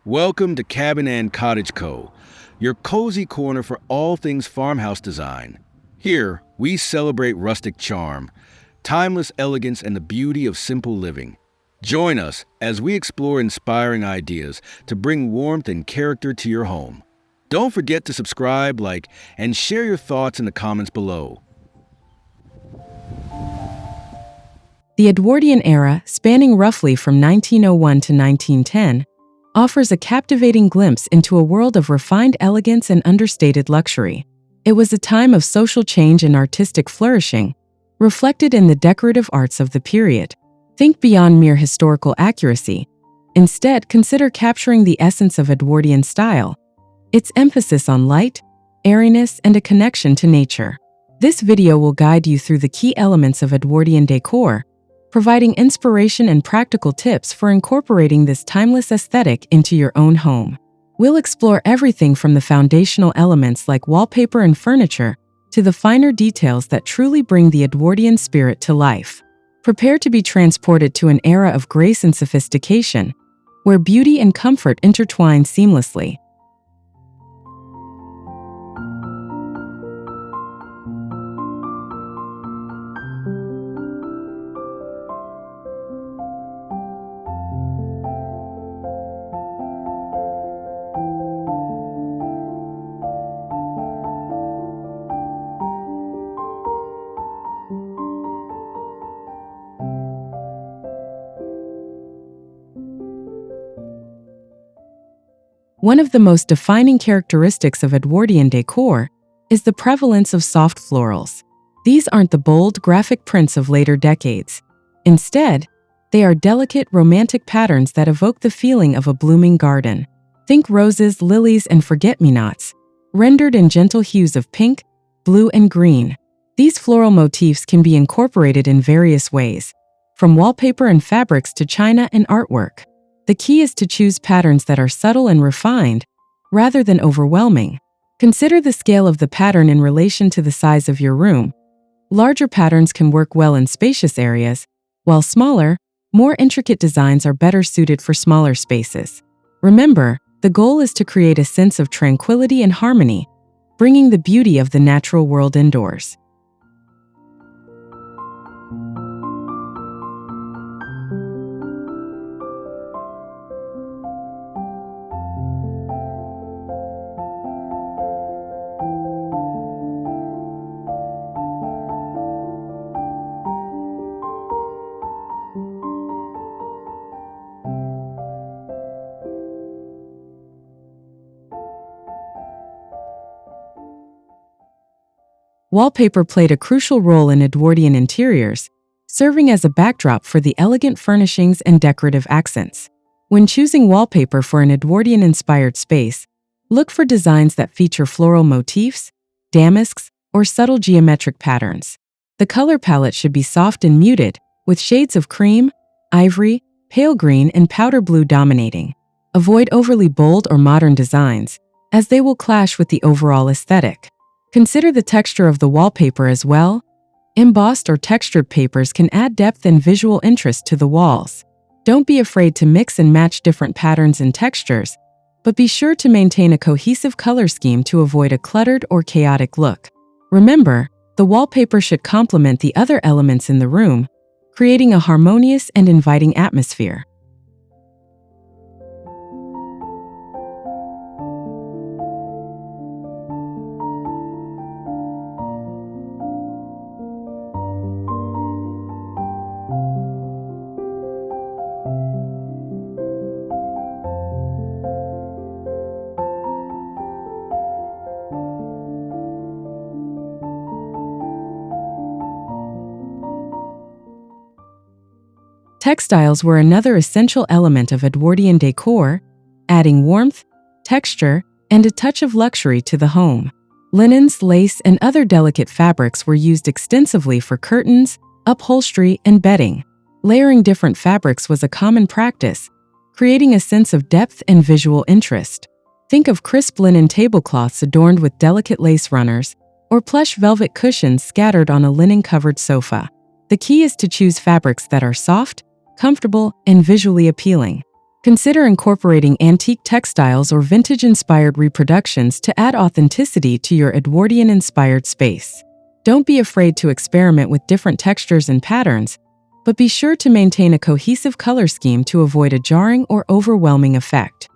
Welcome to Cabin and Cottage Co., your cozy corner for all things farmhouse design. Here, we celebrate rustic charm, timeless elegance, and the beauty of simple living. Join us as we explore inspiring ideas to bring warmth and character to your home. Don't forget to subscribe, like, and share your thoughts in the comments below. The Edwardian era, spanning roughly from 1901 to 1910, offers a captivating glimpse into a world of refined elegance and understated luxury. It was a time of social change and artistic flourishing, reflected in the decorative arts of the period. Think beyond mere historical accuracy. Instead, consider capturing the essence of Edwardian style, its emphasis on light, airiness, and a connection to nature. This video will guide you through the key elements of Edwardian decor, providing inspiration and practical tips for incorporating this timeless aesthetic into your own home. We'll explore everything from the foundational elements like wallpaper and furniture to the finer details that truly bring the Edwardian spirit to life. Prepare to be transported to an era of grace and sophistication, where beauty and comfort intertwine seamlessly. One of the most defining characteristics of Edwardian decor is the prevalence of soft florals. These aren't the bold, graphic prints of later decades. Instead, they are delicate, romantic patterns that evoke the feeling of a blooming garden. Think roses, lilies, and forget-me-nots, rendered in gentle hues of pink, blue, and green. These floral motifs can be incorporated in various ways, from wallpaper and fabrics to china and artwork. The key is to choose patterns that are subtle and refined, rather than overwhelming. Consider the scale of the pattern in relation to the size of your room. Larger patterns can work well in spacious areas, while smaller, more intricate designs are better suited for smaller spaces. Remember, the goal is to create a sense of tranquility and harmony, bringing the beauty of the natural world indoors. Wallpaper played a crucial role in Edwardian interiors, serving as a backdrop for the elegant furnishings and decorative accents. When choosing wallpaper for an Edwardian-inspired space, look for designs that feature floral motifs, damasks, or subtle geometric patterns. The color palette should be soft and muted, with shades of cream, ivory, pale green, and powder blue dominating. Avoid overly bold or modern designs, as they will clash with the overall aesthetic. Consider the texture of the wallpaper as well. Embossed or textured papers can add depth and visual interest to the walls. Don't be afraid to mix and match different patterns and textures, but be sure to maintain a cohesive color scheme to avoid a cluttered or chaotic look. Remember, the wallpaper should complement the other elements in the room, creating a harmonious and inviting atmosphere. Textiles were another essential element of Edwardian decor, adding warmth, texture, and a touch of luxury to the home. Linens, lace, and other delicate fabrics were used extensively for curtains, upholstery, and bedding. Layering different fabrics was a common practice, creating a sense of depth and visual interest. Think of crisp linen tablecloths adorned with delicate lace runners, or plush velvet cushions scattered on a linen-covered sofa. The key is to choose fabrics that are soft, comfortable, and visually appealing. Consider incorporating antique textiles or vintage-inspired reproductions to add authenticity to your Edwardian-inspired space. Don't be afraid to experiment with different textures and patterns, but be sure to maintain a cohesive color scheme to avoid a jarring or overwhelming effect.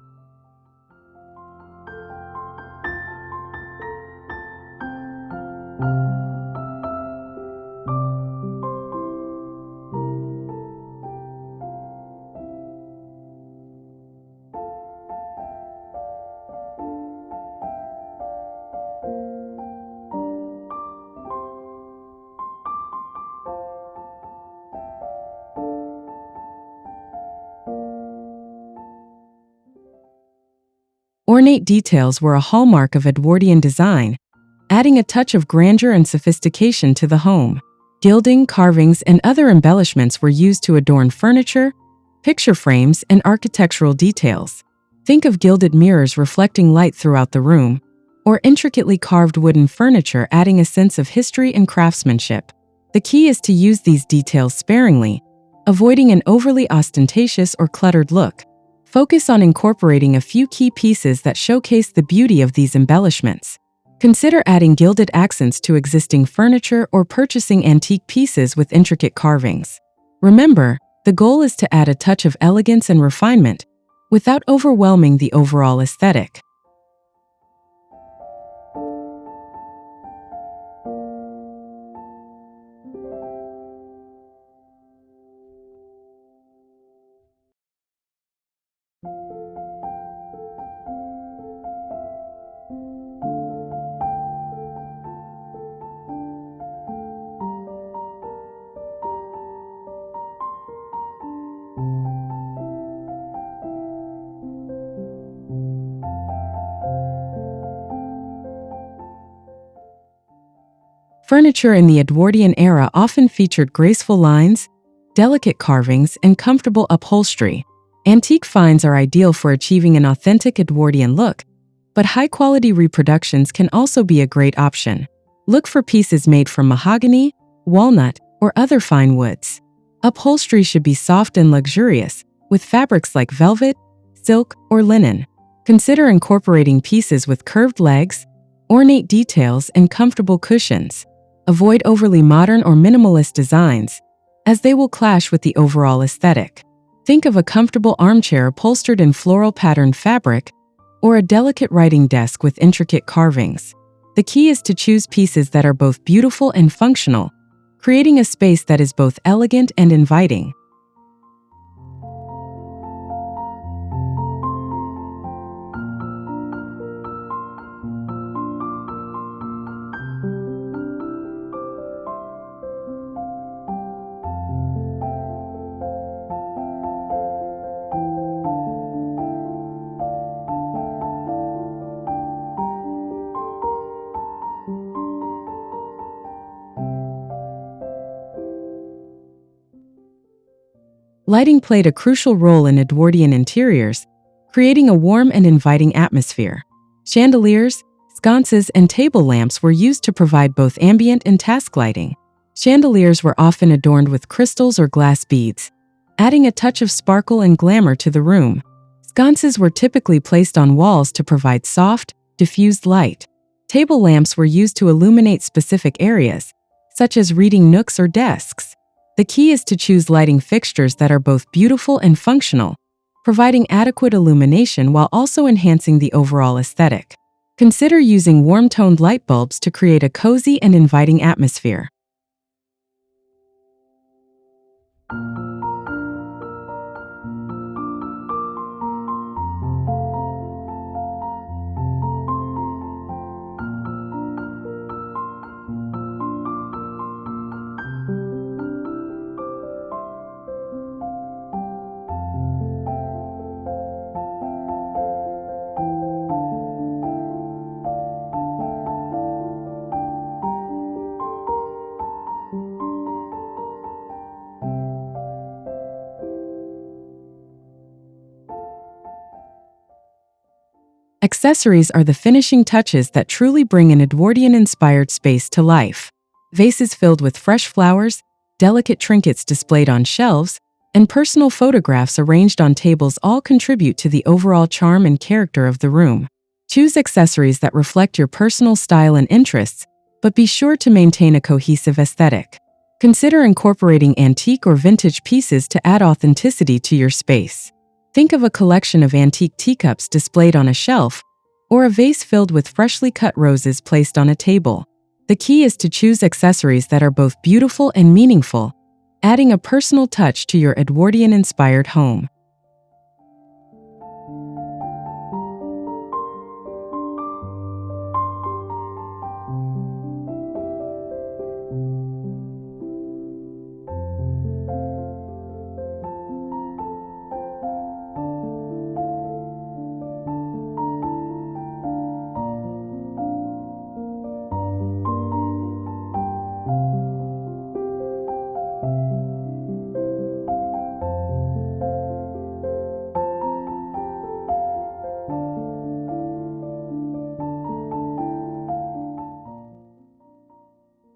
Ornate details were a hallmark of Edwardian design, adding a touch of grandeur and sophistication to the home. Gilding, carvings, and other embellishments were used to adorn furniture, picture frames, and architectural details. Think of gilded mirrors reflecting light throughout the room, or intricately carved wooden furniture adding a sense of history and craftsmanship. The key is to use these details sparingly, avoiding an overly ostentatious or cluttered look. Focus on incorporating a few key pieces that showcase the beauty of these embellishments. Consider adding gilded accents to existing furniture or purchasing antique pieces with intricate carvings. Remember, the goal is to add a touch of elegance and refinement without overwhelming the overall aesthetic. Furniture in the Edwardian era often featured graceful lines, delicate carvings, and comfortable upholstery. Antique finds are ideal for achieving an authentic Edwardian look, but high-quality reproductions can also be a great option. Look for pieces made from mahogany, walnut, or other fine woods. Upholstery should be soft and luxurious, with fabrics like velvet, silk, or linen. Consider incorporating pieces with curved legs, ornate details, and comfortable cushions. Avoid overly modern or minimalist designs, as they will clash with the overall aesthetic. Think of a comfortable armchair upholstered in floral patterned fabric, or a delicate writing desk with intricate carvings. The key is to choose pieces that are both beautiful and functional, creating a space that is both elegant and inviting. Lighting played a crucial role in Edwardian interiors, creating a warm and inviting atmosphere. Chandeliers, sconces, and table lamps were used to provide both ambient and task lighting. Chandeliers were often adorned with crystals or glass beads, adding a touch of sparkle and glamour to the room. Sconces were typically placed on walls to provide soft, diffused light. Table lamps were used to illuminate specific areas, such as reading nooks or desks. The key is to choose lighting fixtures that are both beautiful and functional, providing adequate illumination while also enhancing the overall aesthetic. Consider using warm-toned light bulbs to create a cozy and inviting atmosphere. Accessories are the finishing touches that truly bring an Edwardian-inspired space to life. Vases filled with fresh flowers, delicate trinkets displayed on shelves, and personal photographs arranged on tables all contribute to the overall charm and character of the room. Choose accessories that reflect your personal style and interests, but be sure to maintain a cohesive aesthetic. Consider incorporating antique or vintage pieces to add authenticity to your space. Think of a collection of antique teacups displayed on a shelf, or a vase filled with freshly cut roses placed on a table. The key is to choose accessories that are both beautiful and meaningful, adding a personal touch to your Edwardian-inspired home.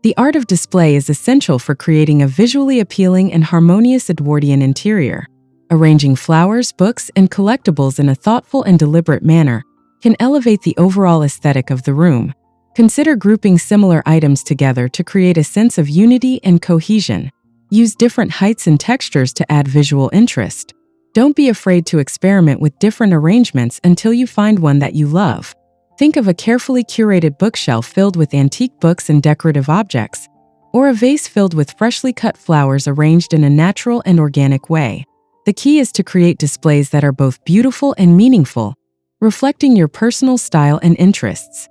The art of display is essential for creating a visually appealing and harmonious Edwardian interior. Arranging flowers, books, and collectibles in a thoughtful and deliberate manner can elevate the overall aesthetic of the room. Consider grouping similar items together to create a sense of unity and cohesion. Use different heights and textures to add visual interest. Don't be afraid to experiment with different arrangements until you find one that you love. Think of a carefully curated bookshelf filled with antique books and decorative objects, or a vase filled with freshly cut flowers arranged in a natural and organic way. The key is to create displays that are both beautiful and meaningful, reflecting your personal style and interests.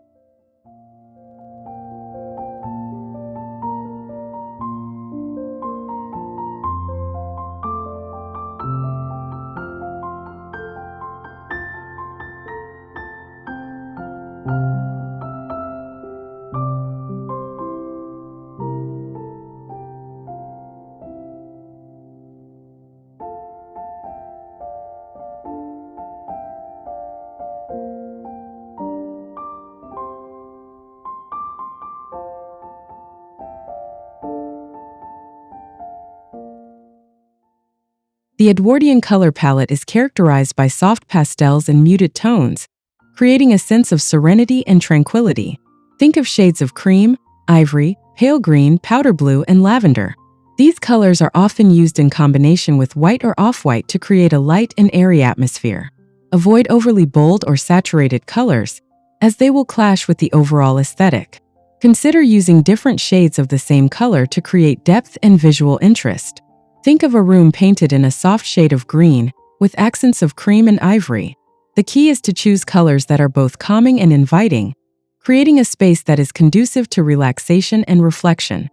The Edwardian color palette is characterized by soft pastels and muted tones, creating a sense of serenity and tranquility. Think of shades of cream, ivory, pale green, powder blue, and lavender. These colors are often used in combination with white or off-white to create a light and airy atmosphere. Avoid overly bold or saturated colors, as they will clash with the overall aesthetic. Consider using different shades of the same color to create depth and visual interest. Think of a room painted in a soft shade of green, with accents of cream and ivory. The key is to choose colors that are both calming and inviting, creating a space that is conducive to relaxation and reflection.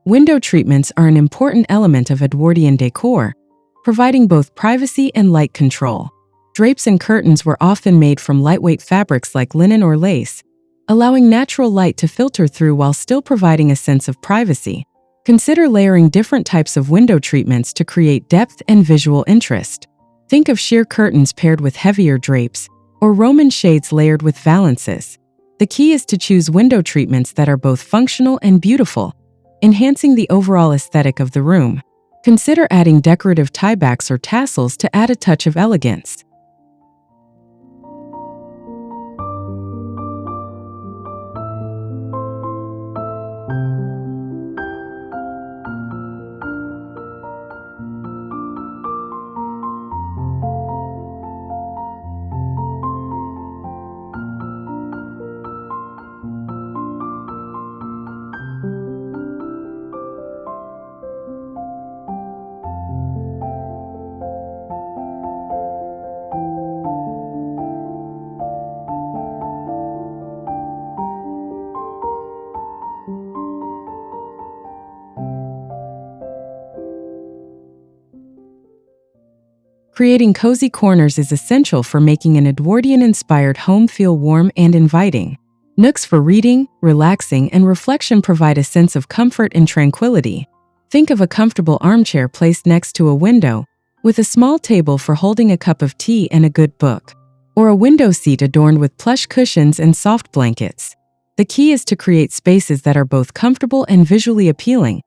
Window treatments are an important element of Edwardian decor, providing both privacy and light control. Drapes and curtains were often made from lightweight fabrics like linen or lace, allowing natural light to filter through while still providing a sense of privacy. Consider layering different types of window treatments to create depth and visual interest. Think of sheer curtains paired with heavier drapes, or Roman shades layered with valances. The key is to choose window treatments that are both functional and beautiful, enhancing the overall aesthetic of the room. Consider adding decorative tiebacks or tassels to add a touch of elegance. Creating cozy corners is essential for making an Edwardian-inspired home feel warm and inviting. Nooks for reading, relaxing, and reflection provide a sense of comfort and tranquility. Think of a comfortable armchair placed next to a window, with a small table for holding a cup of tea and a good book, or a window seat adorned with plush cushions and soft blankets. The key is to create spaces that are both comfortable and visually appealing,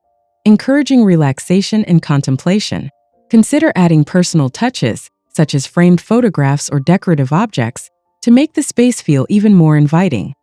encouraging relaxation and contemplation. Consider adding personal touches, such as framed photographs or decorative objects, to make the space feel even more inviting.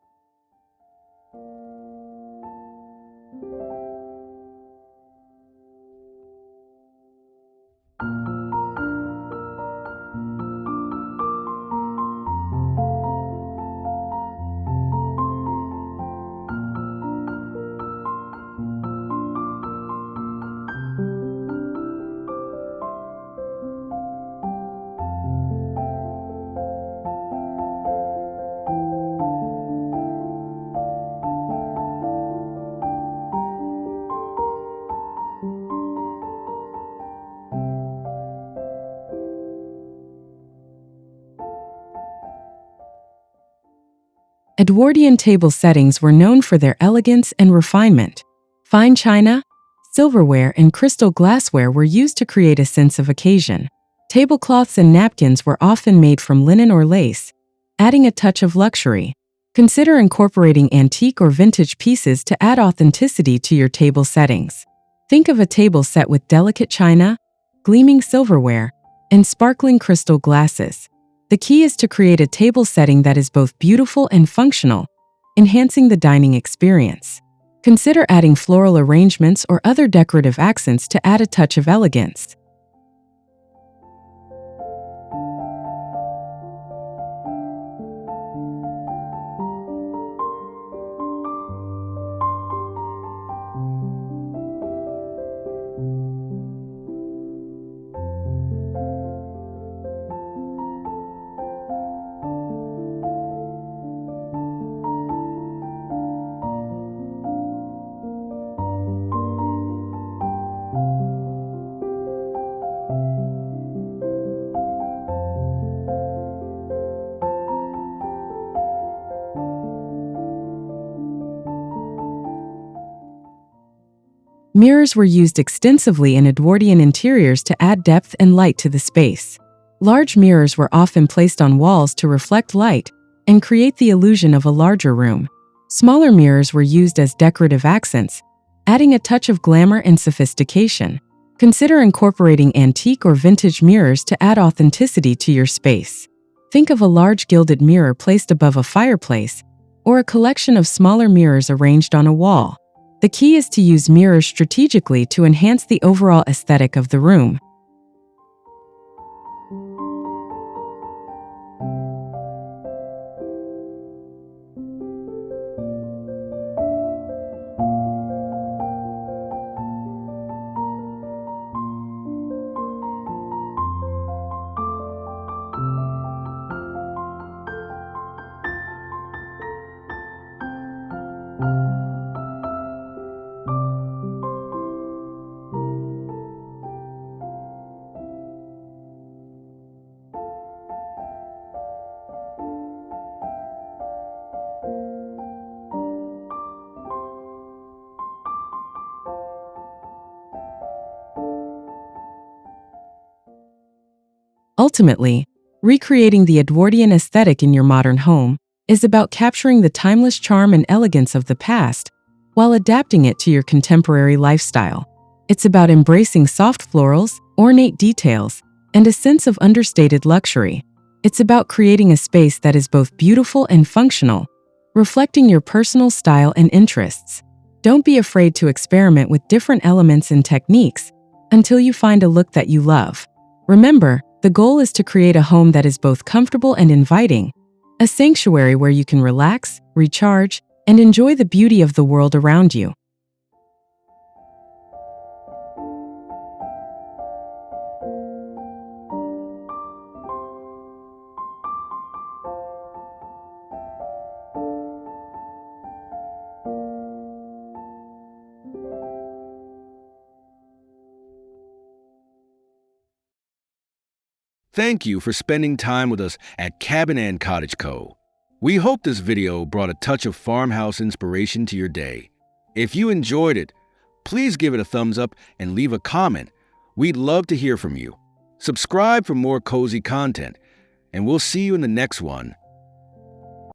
Edwardian table settings were known for their elegance and refinement. Fine china, silverware, and crystal glassware were used to create a sense of occasion. Tablecloths and napkins were often made from linen or lace, adding a touch of luxury. Consider incorporating antique or vintage pieces to add authenticity to your table settings. Think of a table set with delicate china, gleaming silverware, and sparkling crystal glasses. The key is to create a table setting that is both beautiful and functional, enhancing the dining experience. Consider adding floral arrangements or other decorative accents to add a touch of elegance. Mirrors were used extensively in Edwardian interiors to add depth and light to the space. Large mirrors were often placed on walls to reflect light and create the illusion of a larger room. Smaller mirrors were used as decorative accents, adding a touch of glamour and sophistication. Consider incorporating antique or vintage mirrors to add authenticity to your space. Think of a large gilded mirror placed above a fireplace, or a collection of smaller mirrors arranged on a wall. The key is to use mirrors strategically to enhance the overall aesthetic of the room. Ultimately, recreating the Edwardian aesthetic in your modern home is about capturing the timeless charm and elegance of the past while adapting it to your contemporary lifestyle. It's about embracing soft florals, ornate details, and a sense of understated luxury. It's about creating a space that is both beautiful and functional, reflecting your personal style and interests. Don't be afraid to experiment with different elements and techniques until you find a look that you love. Remember, the goal is to create a home that is both comfortable and inviting, a sanctuary where you can relax, recharge, and enjoy the beauty of the world around you. Thank you for spending time with us at Cabin and Cottage Co. We hope this video brought a touch of farmhouse inspiration to your day. If you enjoyed it, please give it a thumbs up and leave a comment. We'd love to hear from you. Subscribe for more cozy content, and we'll see you in the next one.